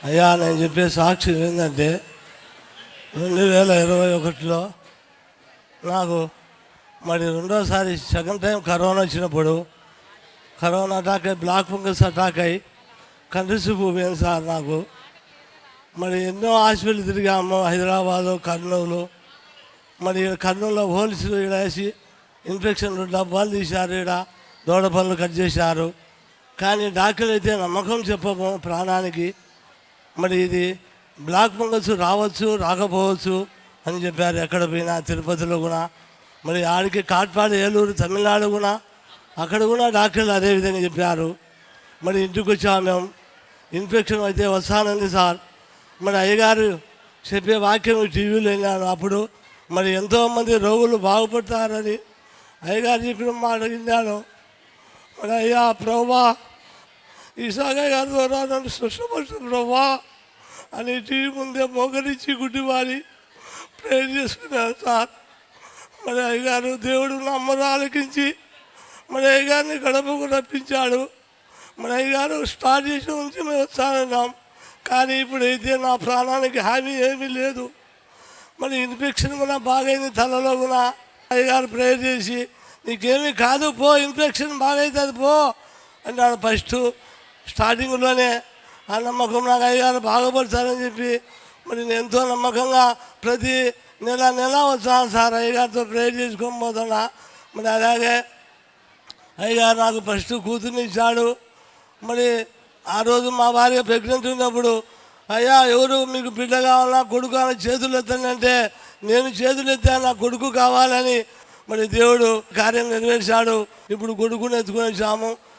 అయ్యా నేను చెప్పే సాక్షి ఏంటంటే 2021లో నాకు మరి రెండోసారి సెకండ్ టైం కరోనా వచ్చినప్పుడు కరోనా అటాక్ అయ్యి బ్లాక్ ఫంగస్ అటాక్ అయ్యి కంటిసిపు పోయింది సార్ నాకు. మరి ఎన్నో హాస్పిటల్ తిరిగాము, హైదరాబాదు, కర్నూలు. మరి కర్నూలులో హోల్స్ ఇక్కడ వేసి ఇన్ఫెక్షన్లు డబ్బాలు తీశారు, ఇక్కడ దూడ పనులు కట్ చేశారు. కానీ డాక్టర్లు అయితే నమ్మకం చెప్పము ప్రాణానికి. మరి ఇది బ్లాక్ ఫంగస్ రావచ్చు రాకపోవచ్చు అని చెప్పారు. ఎక్కడ పోయినా తిరుపతిలో కూడా, మరి ఆడికి కాట్పాడు, ఏలూరు, తమిళనాడు కూడా, అక్కడ కూడా డాక్టర్లు అదే విధంగా చెప్పారు. మరి ఇంటికి వచ్చాము మేము, ఇన్ఫెక్షన్ అయితే వస్తానంది సార్. మరి అయ్యగారు చెప్పే వాక్యం టీవీలో విన్నాను. అప్పుడు మరి ఎంతోమంది రోగులు బాగుపడతారని అయ్యగారు చెప్పిన మాట విన్నాను. మరి అయ్యా ప్రభా ఈ సాగయ్య గారి ద్వారా నన్ను స్వచ్ఛపరచు ప్రభా అని టీవీ ముందే మోకరించి గుడ్డివారి ప్రేర్ చేసుకున్నాను సార్. మరి అయ్యగారు దేవుడు నమ్మరు ఆలకించి మరి అయ్యగారిని గడపకు రప్పించాడు. మరి అయ్యగారు స్టార్ట్ చేసి నుంచి మేము వస్తానన్నాం. కానీ ఇప్పుడైతే నా ప్రాణానికి హామీ ఏమీ లేదు. మరి ఇన్ఫెక్షన్ కూడా బాగైంది, తలలో కూడా. అయ్యగారు ప్రేయర్ చేసి నీకేమీ కాదు పో, ఇన్ఫెక్షన్ బాగైతుంది పో అన్నాడు ఫస్ట్ స్టార్టింగ్లోనే. ఆ నమ్మకం నాకు అయ్యగారు బాగుపడతారని చెప్పి మరి నేను ఎంతో నమ్మకంగా ప్రతి నెల వచ్చాను సార్. అయ్యగారితో ప్రేయర్ చేసుకొని పోతున్నా. మరి అలాగే అయ్యగారు నాకు ఫస్ట్ కూతుర్ని ఇచ్చాడు. మరి ఆ రోజు మా భార్య ప్రెగ్నెంట్ ఉన్నప్పుడు అయ్యా ఎవరు మీకు బిడ్డ కావాలా, కొడుకు కావాలని చేతులు ఎత్తండి, నేను చేతులు ఎత్తాను నా కొడుకు కావాలని. మరి దేవుడు కార్యం నెరవేర్చాడు. ఇప్పుడు కొడుకుని ఎత్తుకొని వచ్చాము.